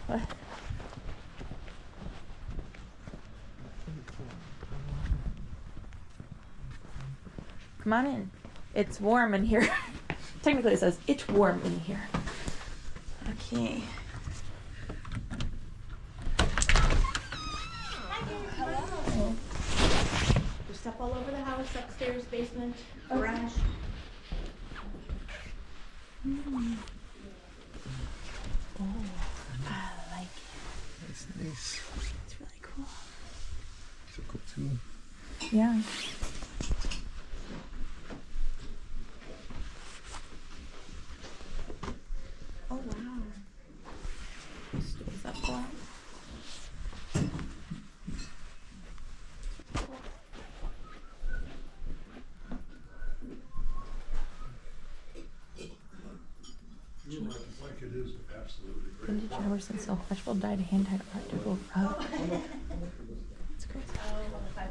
What? Come on in. It's warm in here. Technically it says it's warm in here. Okay. Hello. There's stuff all over the house, upstairs, basement, garage. Mm. Oh, I like it. That's nice. It's really cool. So cool too. Yeah. Oh wow. Stools up there. Like it is, absolutely great. Vintage hours and silk vegetable dyed hand-dyed practical rug. That's crazy. $5.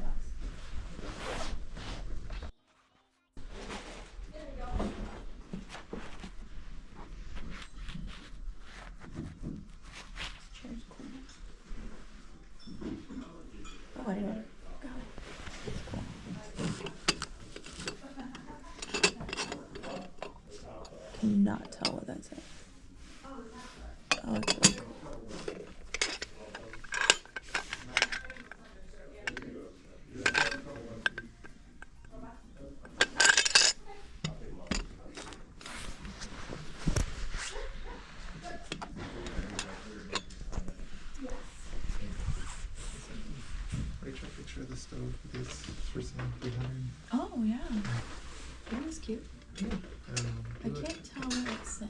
Chair's cool. Oh, I didn't. Got it. It's cool. Cannot tell what that says. Oh, it's really cool. Wait, try a picture of the stove with this for sale behind. Oh, yeah. That is cute. I Do it. can't tell what it says.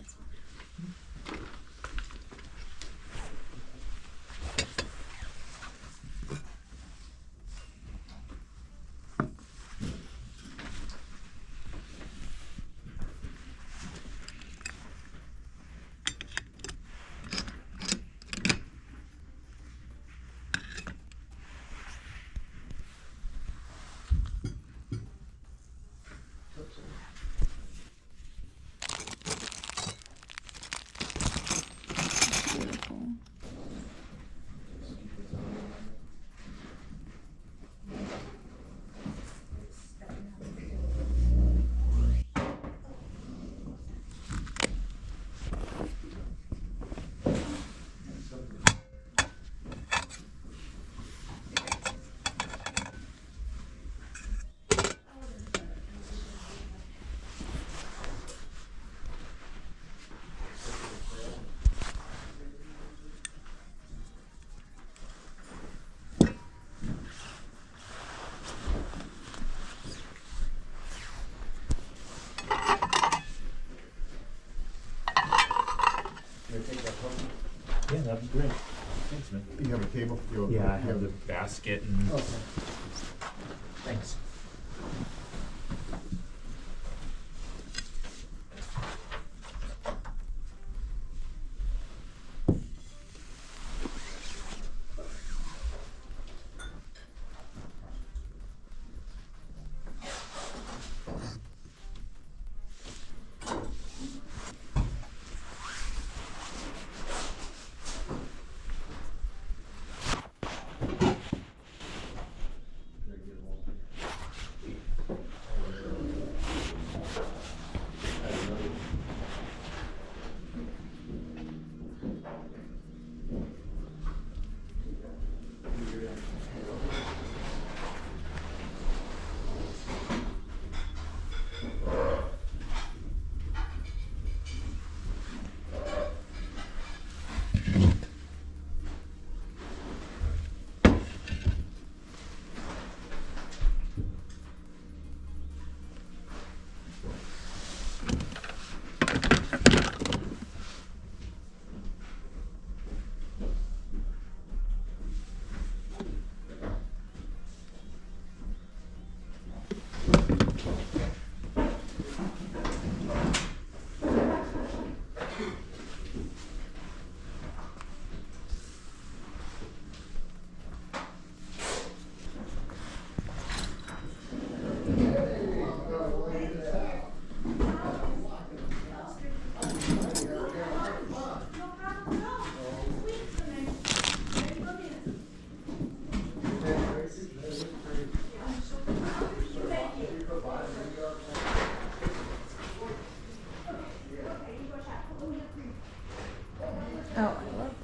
Beautiful. Yeah, that'd be great. Thanks, man. You have a table? Yeah, I have the basket and. Okay. Thanks.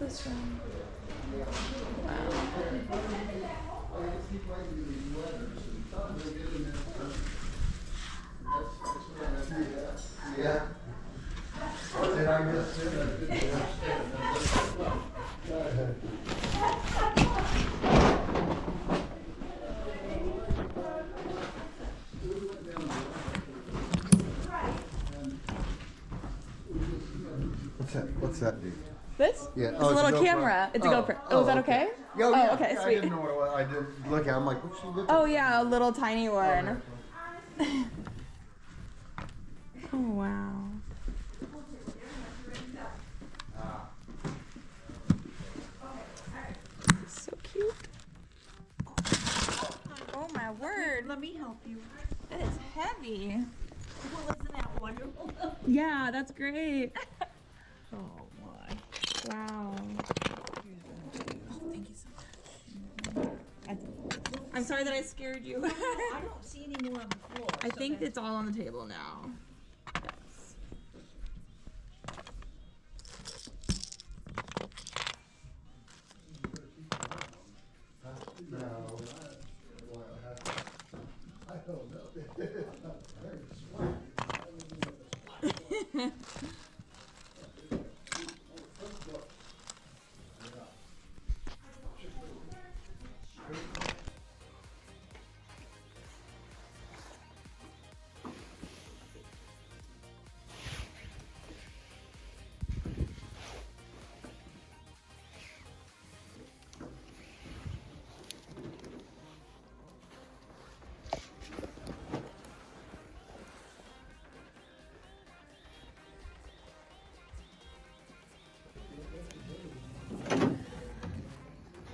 this room. Wow. Yeah. Did I miss it? What's that do? This? Yeah. It's a little camera. It's a GoPro. Oh, is that okay? Yeah, yeah. okay, I sweet. didn't know what it was. I did look at it. I'm like, what's she looking Oh at? yeah, a little tiny one. Oh wow. So cute. Oh my word. Let me help you. That is heavy. Well, isn't that wonderful? Yeah, that's great. Oh my. Wow. Thank you so much. I'm sorry that I scared you. I don't see any more on the floor. I so think that's- it's all on the table now. Yes. No. I don't know.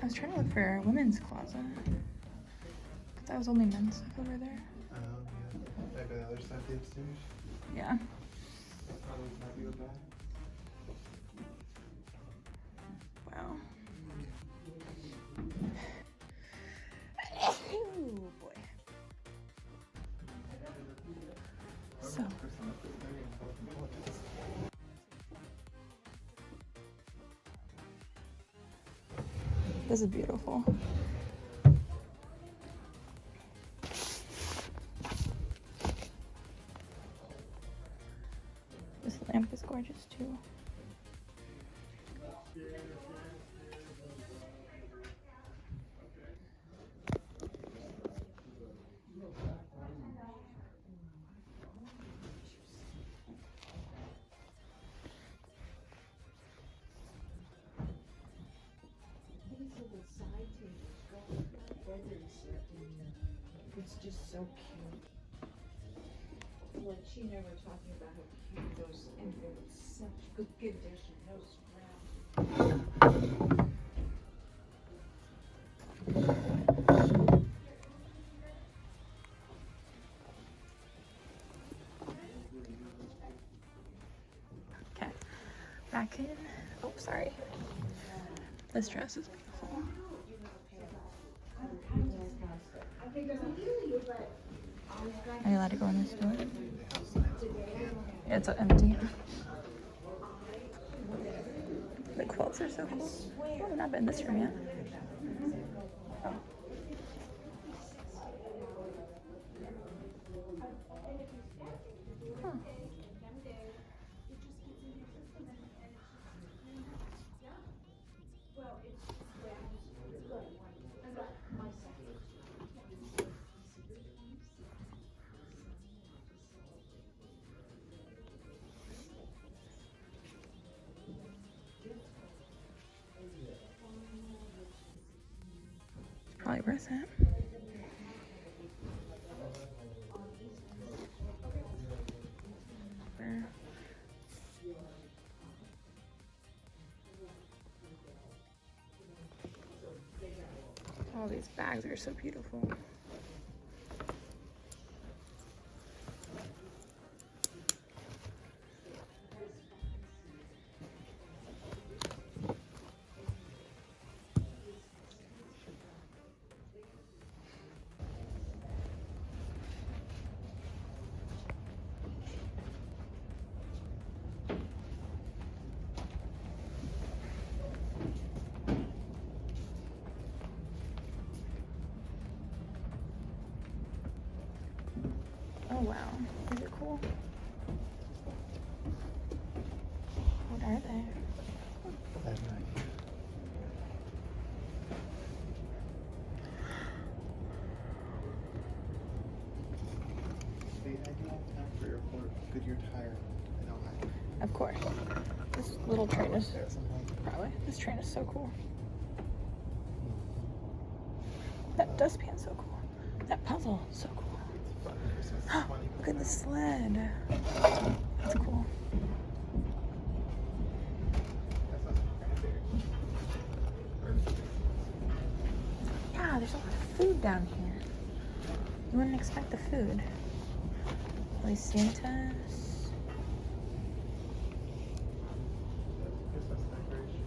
I was trying to look for a women's closet. But that was only men's stuff over there. Yeah. Maybe the other side of the upstairs. Yeah. Probably not you about. Wow. Oh boy. So. This is beautiful. This lamp is gorgeous too. It's just so cute. Like she never talking about how cute those and they're in such good condition. No scratch. Okay. Back in. Oh, sorry. This dress is beautiful. Are you allowed to go in this door? Yeah, it's empty. The quilts are so cool. Oh, I've not been in this room yet. Oh. Huh. Probably worth it. All these bags are so beautiful. wow. These are cool. What are they? I have no idea. Hey, I do have time for your Goodyear tire. I know I Of course. This little train is there sometimes. probably. This train is so cool. That dustpan's so cool. That puzzle, so cool. It's fun. Christmas is funny. Look at the sled. That's cool. That's not cranberry. Yeah, there's a lot of food down here. You wouldn't expect the food. All these Santas. Christmas decoration.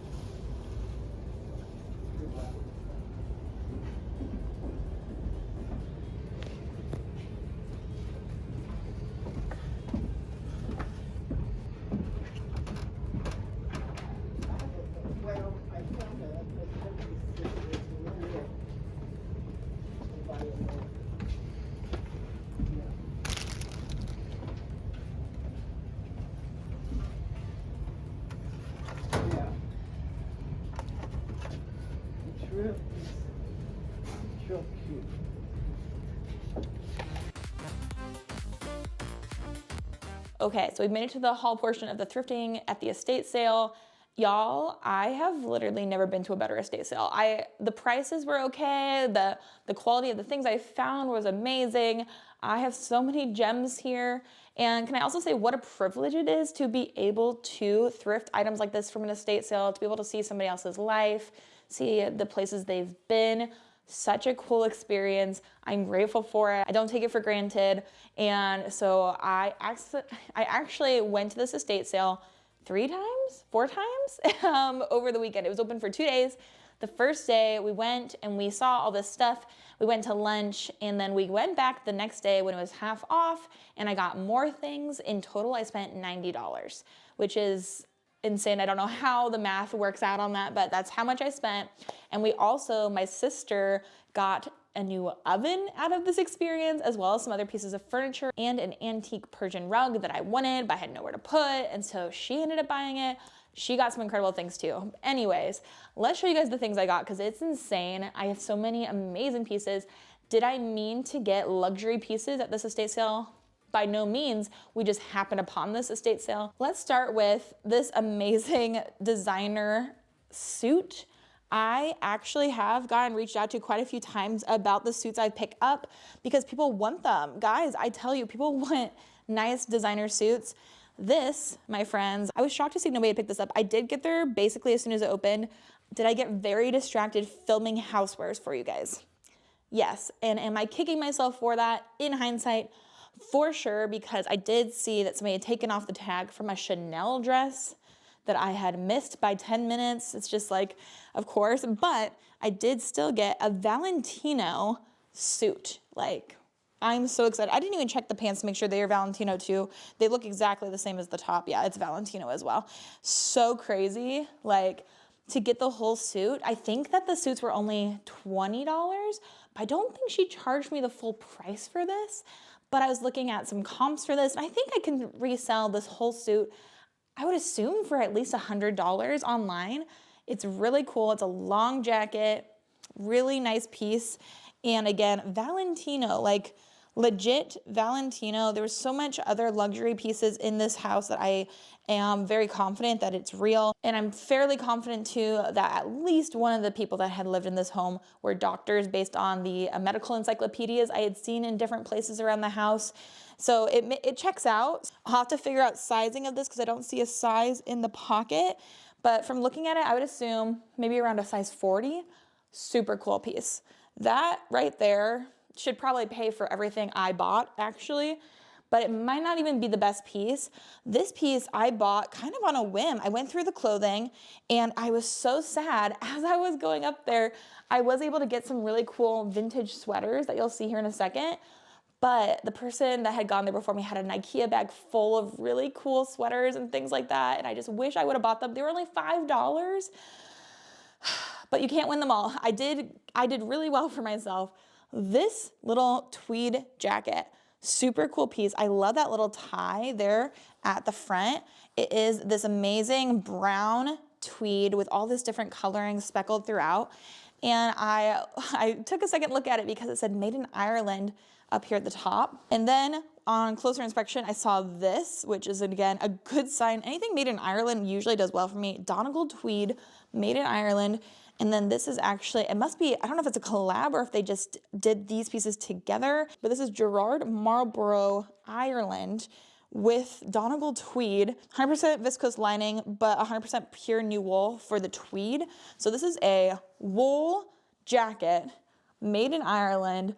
Well, I found that yeah. It's real cute. Okay, so we've made it to the haul portion of the thrifting at the estate sale. Y'all, I have literally never been to a better estate sale. The prices were okay, the quality of the things I found was amazing. I have so many gems here. And can I also say what a privilege it is to be able to thrift items like this from an estate sale, to be able to see somebody else's life, see the places they've been. Such a cool experience. I'm grateful for it. I don't take it for granted. And so I actually went to this estate sale 4 times over the weekend. It was open for 2 days. The first day we went and we saw all this stuff. We went to lunch and then we went back the next day when it was half off and I got more things. In total, I spent $90, which is insane. I don't know how the math works out on that, but that's how much I spent. And we also, my sister got a new oven out of this experience, as well as some other pieces of furniture and an antique Persian rug that I wanted, but I had nowhere to put. And so she ended up buying it. She got some incredible things too. Anyways, let's show you guys the things I got because it's insane. I have so many amazing pieces. Did I mean to get luxury pieces at this estate sale? By no means. We just happened upon this estate sale. Let's start with this amazing designer suit. I actually have gotten reached out to quite a few times about the suits I pick up because people want them. Guys, I tell you, people want nice designer suits. This, my friends, I was shocked to see nobody had picked this up. I did get there basically as soon as it opened. Did I get very distracted filming housewares for you guys? Yes, and am I kicking myself for that? In hindsight, for sure, because I did see that somebody had taken off the tag from a Chanel dress that I had missed by 10 minutes. It's just like, of course, but I did still get a Valentino suit. Like, I'm so excited. I didn't even check the pants to make sure they are Valentino too. They look exactly the same as the top. Yeah, it's Valentino as well. So crazy. Like, to get the whole suit, I think that the suits were only $20, but I don't think she charged me the full price for this. But I was looking at some comps for this, and I think I can resell this whole suit, I would assume, for at least $100 online. It's really cool. It's a long jacket, really nice piece. And again, Valentino, like legit Valentino. There was so much other luxury pieces in this house that I am very confident that it's real. And I'm fairly confident too that at least one of the people that had lived in this home were doctors based on the medical encyclopedias I had seen in different places around the house. So it checks out. I'll have to figure out sizing of this because I don't see a size in the pocket. But from looking at it, I would assume maybe around a size 40. Super cool piece. That right there should probably pay for everything I bought, actually, but it might not even be the best piece. This piece I bought kind of on a whim. I went through the clothing and I was so sad. As I was going up there, I was able to get some really cool vintage sweaters that you'll see here in a second, but the person that had gone there before me had an IKEA bag full of really cool sweaters and things like that, and I just wish I would have bought them. They were only $5, but you can't win them all. I did really well for myself. This little tweed jacket, Super cool piece. I love that little tie there at the front. It is this amazing brown tweed with all this different coloring speckled throughout. And I took a second look at it because it said made in Ireland up here at the top. And then on closer inspection, I saw this, which is again a good sign. Anything made in Ireland usually does well for me. Donegal tweed, made in Ireland. And then this is actually, it must be, I don't know if it's a collab or if they just did these pieces together, but this is Gerard Marlborough, Ireland, with Donegal tweed, 100% viscose lining, but 100% pure new wool for the tweed. So this is a wool jacket made in Ireland,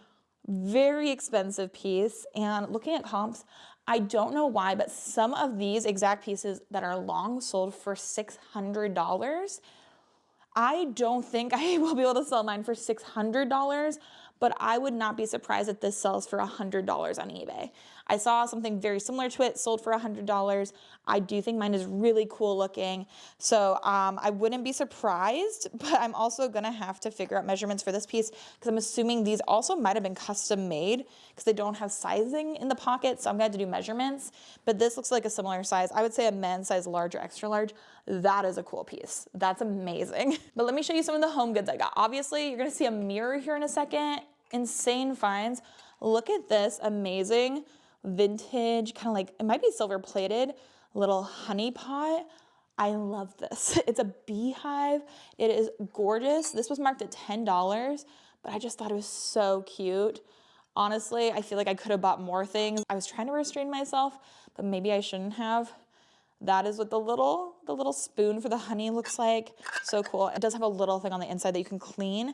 very expensive piece. And looking at comps, I don't know why, but some of these exact pieces that are long sold for $600. I don't think I will be able to sell mine for $600, but I would not be surprised if this sells for $100 on eBay. I saw something very similar to it sold for $100. I do think mine is really cool looking. So I wouldn't be surprised, but I'm also gonna have to figure out measurements for this piece because I'm assuming these also might have been custom made because they don't have sizing in the pocket. So I'm gonna have to do measurements, but this looks like a similar size. I would say a men's size large or extra large. That is a cool piece. That's amazing. But let me show you some of the home goods I got. Obviously, you're gonna see a mirror here in a second. Insane finds. Look at this amazing vintage, kind of like, it might be silver plated, little honey pot. I love this. It's a beehive. It is gorgeous. This was marked at $10, but I just thought it was so cute. Honestly, I feel like I could have bought more things. I was trying to restrain myself, but maybe I shouldn't have. That is what the little spoon for the honey looks like. So cool. It does have a little thing on the inside that you can clean,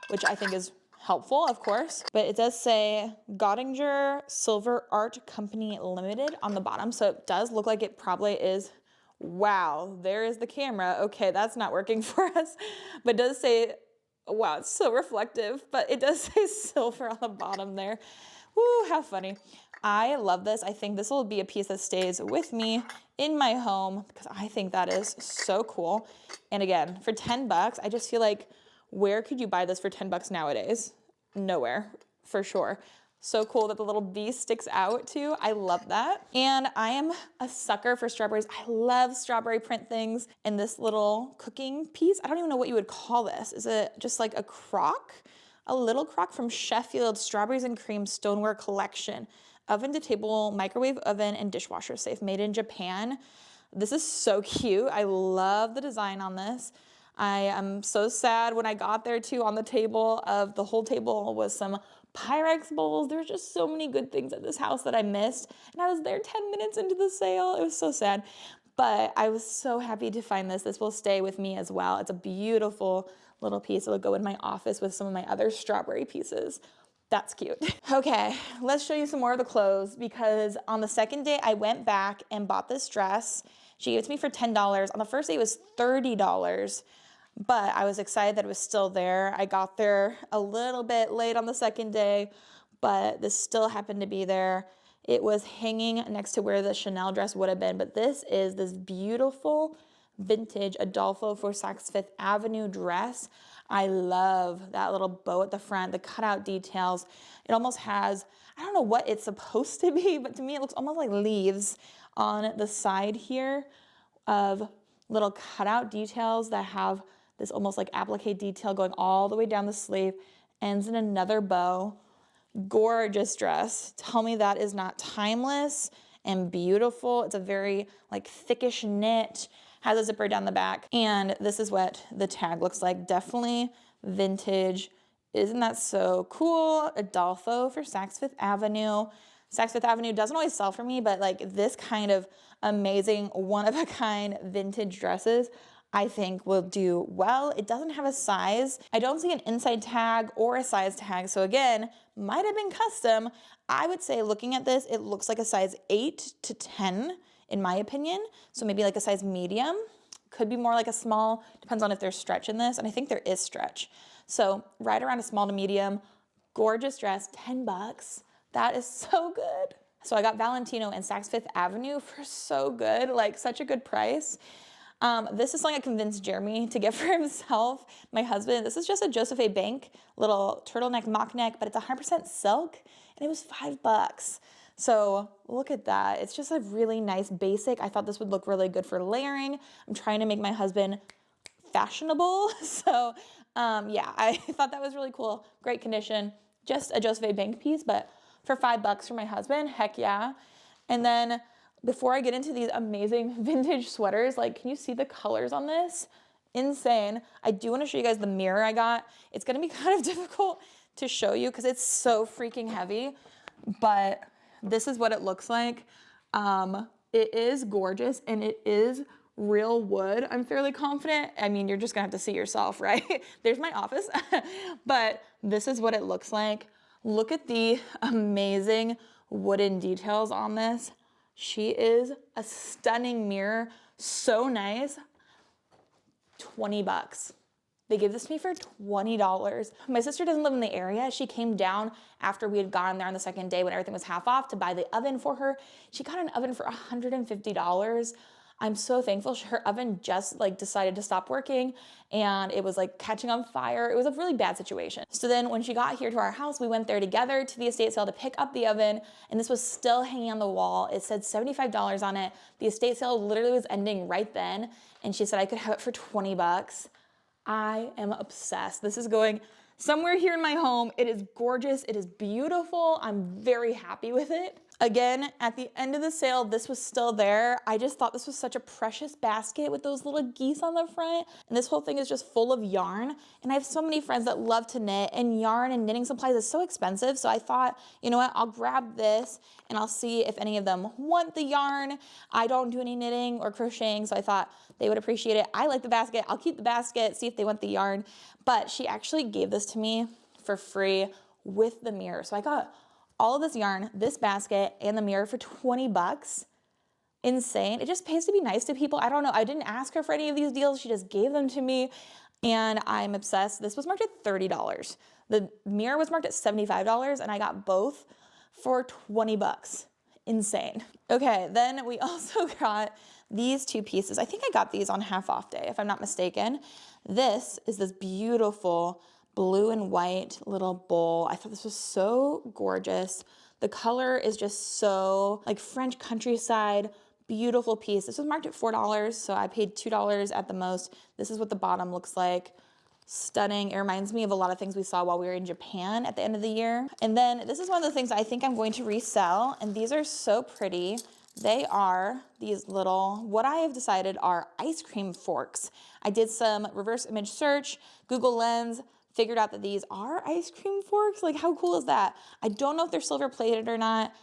which I think is helpful, of course. But it does say Gottinger Silver Art Company Limited on the bottom. So it does look like it probably is. Wow, there is the camera. Okay, that's not working for us. But it does say, wow, it's so reflective, but it does say silver on the bottom there. Woo, how funny. I love this. I think this will be a piece that stays with me in my home because I think that is so cool. And again, for 10 bucks, I just feel like, where could you buy this for 10 bucks nowadays? Nowhere, for sure. So cool that the little bee sticks out too. I love that. And I am a sucker for strawberries. I love strawberry print things. And this little cooking piece, I don't even know what you would call this. Is it just like a crock? A little crock from Sheffield, Strawberries and Cream Stoneware Collection. Oven to table, microwave oven, and dishwasher safe, made in Japan. This is so cute. I love the design on this. I am so sad when I got there too. On the table of the whole table was some Pyrex bowls. There's just so many good things at this house that I missed. And I was there 10 minutes into the sale. It was so sad. But I was so happy to find this. This will stay with me as well. It's a beautiful little piece. It'll go in my office with some of my other strawberry pieces. That's cute. Okay, let's show you some more of the clothes because on the second day I went back and bought this dress. She gave it to me for $10. On the first day it was $30, but I was excited that it was still there. I got there a little bit late on the second day, but this still happened to be there. It was hanging next to where the Chanel dress would have been, but this is this beautiful vintage Adolfo for Saks Fifth Avenue dress. I love that little bow at the front, the cutout details. It almost has, I don't know what it's supposed to be, but to me it looks almost like leaves on the side here of little cutout details that have this almost like applique detail going all the way down the sleeve, ends in another bow. Gorgeous dress. Tell me that is not timeless and beautiful. It's a very like thickish knit, has a zipper down the back. And this is what the tag looks like. Definitely vintage. Isn't that so cool? Adolfo for Saks Fifth Avenue. Saks Fifth Avenue doesn't always sell for me, but like this kind of amazing one-of-a-kind vintage dresses I think will do well. It doesn't have a size. I don't see an inside tag or a size tag. So again, might have been custom. I would say looking at this, it looks like a size 8 to 10 in my opinion. So maybe like a size medium. Could be more like a small, depends on if there's stretch in this. And I think there is stretch. So right around a small to medium, gorgeous dress, 10 bucks. That is so good. So I got Valentino and Saks Fifth Avenue for so good, like such a good price. This is something I convinced Jeremy to get for himself, my husband. This is just a Joseph A. Bank little turtleneck mock neck, but it's 100% silk, and it was $5. So look at that. It's just a really nice basic. I thought this would look really good for layering. I'm trying to make my husband fashionable. So yeah, I thought that was really cool. Great condition. Just a Joseph A. Bank piece, but for $5 for my husband, heck yeah. And then before I get into these amazing vintage sweaters, like, can you see the colors on this? Insane. I do want to show you guys the mirror I got. It's going to be kind of difficult to show you because it's so freaking heavy, but this is what it looks like. It is gorgeous and it is real wood. I'm fairly confident. I mean, you're just gonna have to see yourself, right? There's my office, but this is what it looks like. Look at the amazing wooden details on this. She is a stunning mirror, so nice. $20. They gave this to me for $20. My sister doesn't live in the area. She came down after we had gone there on the second day when everything was half off to buy the oven for her. She got an oven for $150. I'm so thankful. Her oven just like decided to stop working and it was like catching on fire. It was a really bad situation. So then when she got here to our house, we went there together to the estate sale to pick up the oven, and this was still hanging on the wall. It said $75 on it. The estate sale literally was ending right then, and she said I could have it for $20. I am obsessed. This is going somewhere here in my home. It is gorgeous. It is beautiful. I'm very happy with it. Again, at the end of the sale, this was still there. I just thought this was such a precious basket with those little geese on the front. And this whole thing is just full of yarn. And I have so many friends that love to knit, and yarn and knitting supplies is so expensive. So I thought, you know what, I'll grab this and I'll see if any of them want the yarn. I don't do any knitting or crocheting, so I thought they would appreciate it. I like the basket. I'll keep the basket, see if they want the yarn. But she actually gave this to me for free with the mirror. So I got all of this yarn, this basket, and the mirror for $20. Insane. It just pays to be nice to people. I don't know. I didn't ask her for any of these deals. She just gave them to me, and I'm obsessed. This was marked at $30. The mirror was marked at $75, and I got both for $20. Insane. Okay, then we also got these two pieces. I think I got these on half off day, if I'm not mistaken. This is this beautiful blue and white little bowl. I thought this was so gorgeous. The color is just so like French countryside, beautiful piece. This was marked at $4, so I paid $2 at the most. This is what the bottom looks like. Stunning. It reminds me of a lot of things we saw while we were in Japan at the end of the year. And then this is one of the things I think I'm going to resell, and these are so pretty. They are these little, what I have decided are ice cream forks. I did some reverse image search, Google Lens, figured out that these are ice cream forks. Like, how cool is that? I don't know if they're silver plated or not.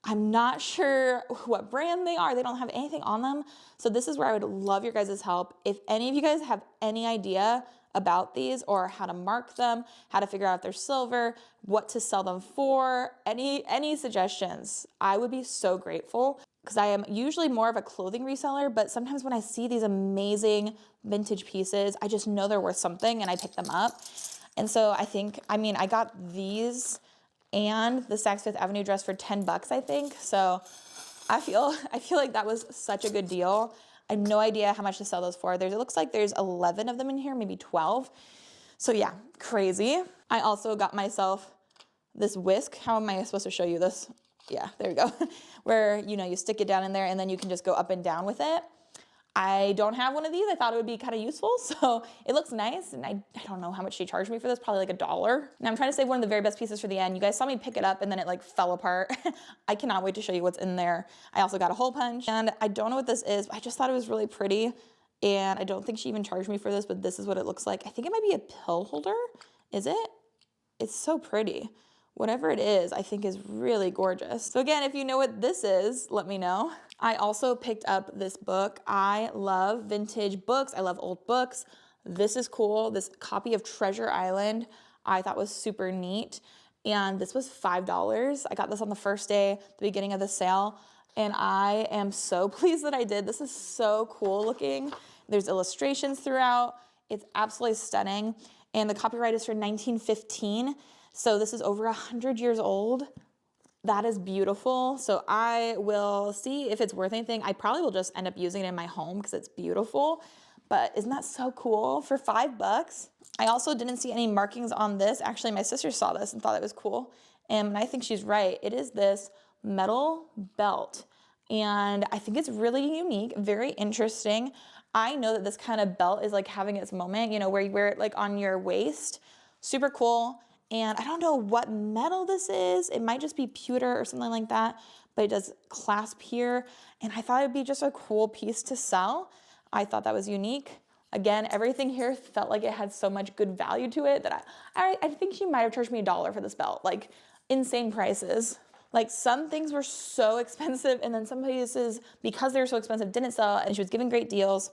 I'm not sure what brand they are. They don't have anything on them. So this is where I would love your guys' help. If any of you guys have any idea about these or how to mark them, how to figure out if they're silver, what to sell them for, any suggestions, I would be so grateful, because I am usually more of a clothing reseller, but sometimes when I see these amazing vintage pieces, I just know they're worth something and I pick them up. And so I got these and the Saks Fifth Avenue dress for $10, I think. So I feel like that was such a good deal. I have no idea how much to sell those for. It looks like there's 11 of them in here, maybe 12. So yeah, crazy. I also got myself this whisk. How am I supposed to show you this? Yeah, there you go. Where, you stick it down in there and then you can just go up and down with it. I don't have one of these. I thought it would be kind of useful. So it looks nice. And I don't know how much she charged me for this, probably like $1. Now I'm trying to save one of the very best pieces for the end. You guys saw me pick it up and then it like fell apart. I cannot wait to show you what's in there. I also got a hole punch, and I don't know what this is, but I just thought it was really pretty. And I don't think she even charged me for this, but this is what it looks like. I think it might be a pill holder. Is it? It's so pretty. Whatever it is, I think is really gorgeous. So again, if you know what this is, let me know. I also picked up this book. I love vintage books. I love old books. This is cool. This copy of Treasure Island I thought was super neat. And this was $5. I got this on the first day, the beginning of the sale. And I am so pleased that I did. This is so cool looking. There's illustrations throughout. It's absolutely stunning. And the copyright is for 1915. So this is over 100 years old. That is beautiful. So I will see if it's worth anything. I probably will just end up using it in my home because it's beautiful. But isn't that so cool for $5? I also didn't see any markings on this. Actually, my sister saw this and thought it was cool. And I think she's right. It is this metal belt. And I think it's really unique, very interesting. I know that this kind of belt is like having its moment, you know, where you wear it like on your waist. Super cool. And I don't know what metal this is. It might just be pewter or something like that, but it does clasp here. And I thought it'd be just a cool piece to sell. I thought that was unique. Again, everything here felt like it had so much good value to it that I think she might have charged me $1 for this belt. Like insane prices. Like some things were so expensive and then some places, because they were so expensive, didn't sell and she was giving great deals.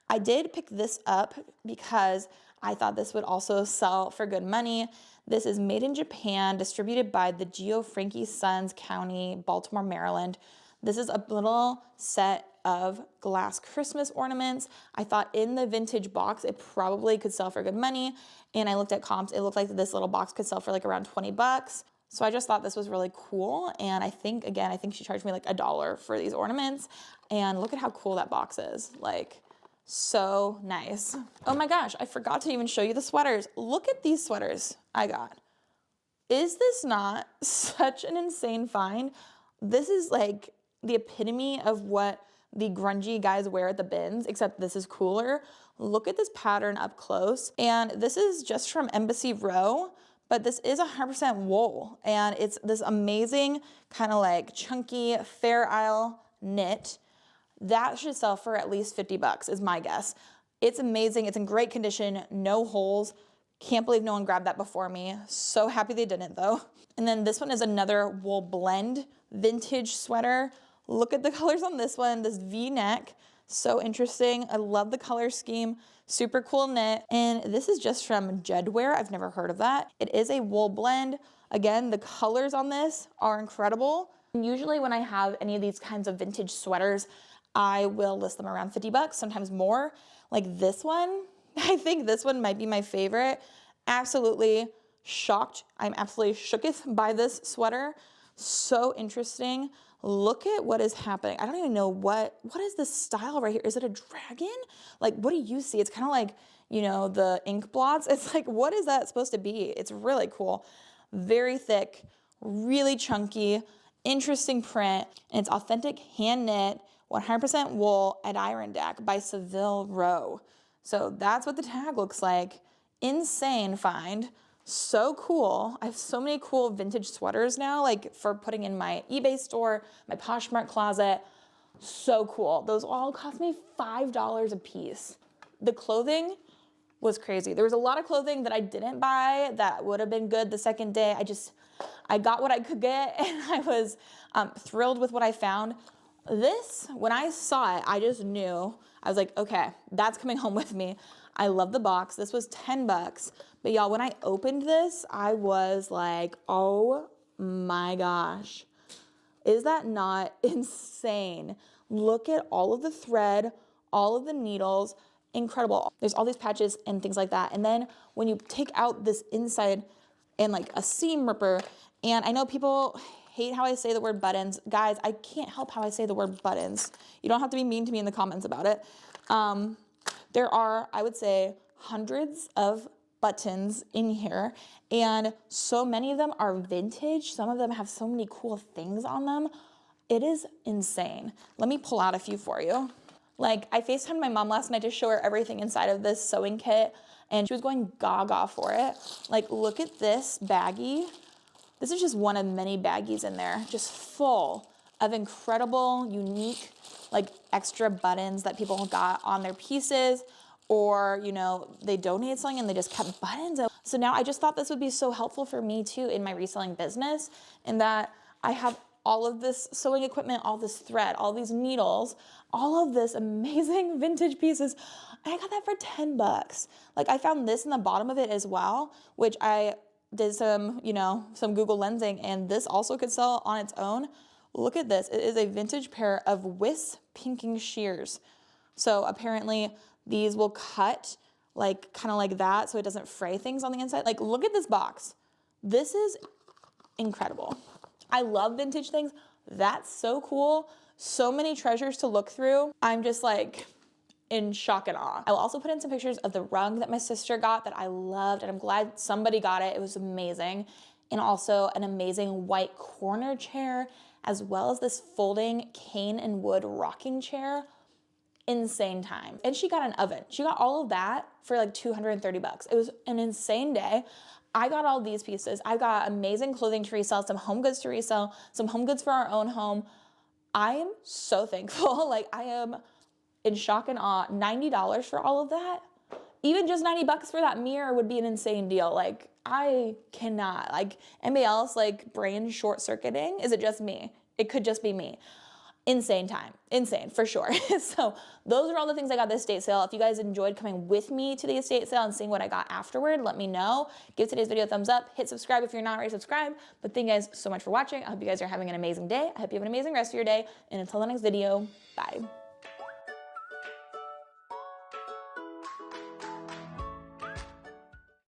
I did pick this up because I thought this would also sell for good money. This is made in Japan, distributed by the Geo Frankie Sons County, Baltimore, Maryland. This is a little set of glass Christmas ornaments. I thought in the vintage box, it probably could sell for good money. And I looked at comps, it looked like this little box could sell for like around 20 bucks. So I just thought this was really cool. And I think she charged me like $1 for these ornaments. And look at how cool that box is. Like, so nice. Oh my gosh, I forgot to even show you the sweaters. Look at these sweaters I got. Is this not such an insane find? This is like the epitome of what the grungy guys wear at the bins, except this is cooler. Look at this pattern up close. And this is just from Embassy Row, but this is 100% wool. And it's this amazing kind of like chunky Fair Isle knit. That should sell for at least 50 bucks is my guess. It's amazing. It's in great condition, no holes. Can't believe no one grabbed that before me. So happy they didn't though. And then this one is another wool blend vintage sweater. Look at the colors on this one, this V-neck. So interesting. I love the color scheme. Super cool knit. And this is just from Jedwear. I've never heard of that. It is a wool blend. Again, the colors on this are incredible. And usually when I have any of these kinds of vintage sweaters, I will list them around 50 bucks, sometimes more. Like this one, I think this one might be my favorite. Absolutely shocked. I'm absolutely shooketh by this sweater. So interesting. Look at what is happening. I don't even know what is this style right here? Is it a dragon? Like, what do you see? It's kind of like, you know, the ink blots. It's like, what is that supposed to be? It's really cool. Very thick, really chunky, interesting print. And it's authentic hand knit, 100% wool at Irondeck by Seville Row. So that's what the tag looks like. Insane find. So cool. I have so many cool vintage sweaters now, like for putting in my eBay store, my Poshmark closet. So cool. Those all cost me $5 a piece. The clothing was crazy. There was a lot of clothing that I didn't buy that would have been good the second day. I got what I could get and I was thrilled with what I found. This, when I saw it, I just knew. I was like, okay, that's coming home with me. I love the box. This was 10 bucks. But y'all, when I opened this, I was like, oh my gosh. Is that not insane? Look at all of the thread, all of the needles, incredible. There's all these patches and things like that. And then when you take out this inside and like a seam ripper, and I know people hate how I say the word buttons. Guys, I can't help how I say the word buttons. You don't have to be mean to me in the comments about it. There are, I would say, hundreds of buttons in here, and so many of them are vintage. Some of them have so many cool things on them. It is insane. Let me pull out a few for you. Like, I FaceTimed my mom last night to show her everything inside of this sewing kit, and she was going gaga for it. Like, look at this baggie. This is just one of many baggies in there, just full of incredible, unique, like extra buttons that people got on their pieces, or, you know, they donated something and they just kept buttons. So now I just thought this would be so helpful for me too in my reselling business, in that I have all of this sewing equipment, all this thread, all these needles, all of this amazing vintage pieces. And I got that for 10 bucks. Like, I found this in the bottom of it as well, which I did some, you know, some Google lensing, and this also could sell on its own. Look at this. It is a vintage pair of Wisp pinking shears. So apparently these will cut like kind of like that so it doesn't fray things on the inside. Like, look at this box. This is incredible. I love vintage things. That's so cool. So many treasures to look through. I'm just like in shock and awe. I will also put in some pictures of the rug that my sister got that I loved, and I'm glad somebody got it. It was amazing. And also an amazing white corner chair, as well as this folding cane and wood rocking chair. Insane time. And she got an oven. She got all of that for like 230 bucks. It was an insane day. I got all these pieces. I got amazing clothing to resell, some home goods to resell, some home goods for our own home. I am so thankful. Like, I am in shock and awe. $90 for all of that. Even just 90 bucks for that mirror would be an insane deal. Like, I cannot. Like, anybody else, like, brain short circuiting? Is it just me? It could just be me. Insane time. Insane, for sure. So those are all the things I got this estate sale. If you guys enjoyed coming with me to the estate sale and seeing what I got afterward, let me know. Give today's video a thumbs up. Hit subscribe if you're not already subscribed. But thank you guys so much for watching. I hope you guys are having an amazing day. I hope you have an amazing rest of your day. And until the next video, bye.